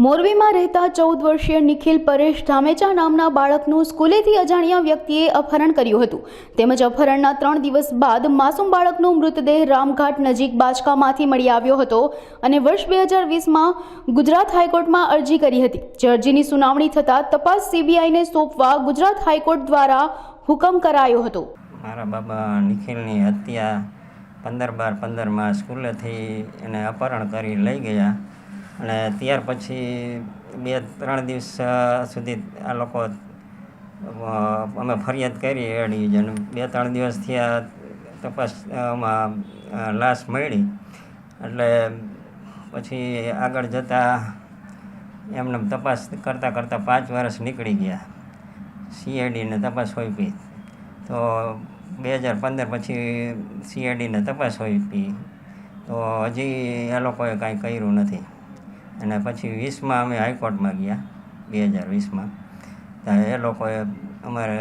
મોરબીમાં રહેતા 14 વર્ષીય નિખિલ પરેશ ધામેચા નામના બાળકનું સ્કૂલેથી અજાણ્યા વ્યક્તિએ અપહરણ કર્યું હતું તેમજ અપહરણના 3 દિવસ બાદ માસૂમ બાળકનો મૃતદેહ રામઘાટ નજીક બાચકામાંથી મળી આવ્યો હતો અને વર્ષ 2020માં ગુજરાત હાઈકોર્ટમાં અરજી કરી હતી જે અરજીની સુનાવણી થતાં તપાસ સીબીઆઈને સોંપવા ગુજરાત હાઈકોર્ટ દ્વારા હુકમ કરાયો હતો। મારા બાબા નિખિલની હત્યા 15/12 સ્કૂલેથી એને અપહરણ કરી લઈ ગયા અને ત્યાર પછી 2-3 દિવસ સુધી આ લોકો અમે ફરિયાદ કરી એડી અને 2-3 દિવસ થયા તપાસમાં લાશ મળી એટલે પછી આગળ જતાં એમને તપાસ કરતાં 5 વર્ષ નીકળી ગયા। સીઆઈડીને તપાસ સોંપી તો 2015 પછી સીઆઈડીને તપાસ સોંપી તો હજી એ લોકોએ કાંઈ કર્યું નથી અને પછી 20માં અમે હાઈકોર્ટમાં ગયા 2020માં તો એ લોકોએ અમારે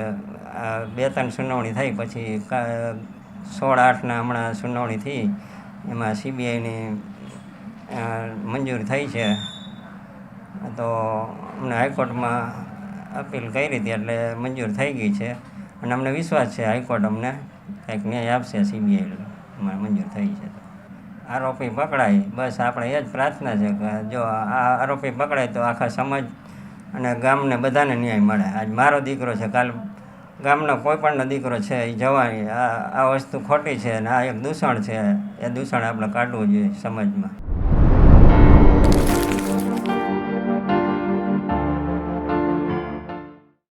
2-3 સુનાવણી થઈ પછી 16/8ના હમણાં સુનાવણી થઈ એમાં સીબીઆઈની મંજૂર થઈ છે તો અમને હાઈકોર્ટમાં અપીલ કરી હતી એટલે મંજૂર થઈ ગઈ છે અને અમને વિશ્વાસ છે હાઈકોર્ટ અમને કંઈક ન્યાય આપશે। સીબીઆઈ મંજૂર થઈ છે આરોપી પકડાય બસ આપણે એ જ પ્રાર્થના છે કે જો આ આરોપી પકડાય તો આખા સમાજ અને ગામને બધાને ન્યાય મળે। આજ મારો દીકરો છે કાલ ગામનો કોઈ પણનો દીકરો છે એ જવાની આ વસ્તુ ખોટી છે અને આ એક દૂષણ છે એ દૂષણ આપણે કાઢવું જોઈએ સમાજમાં।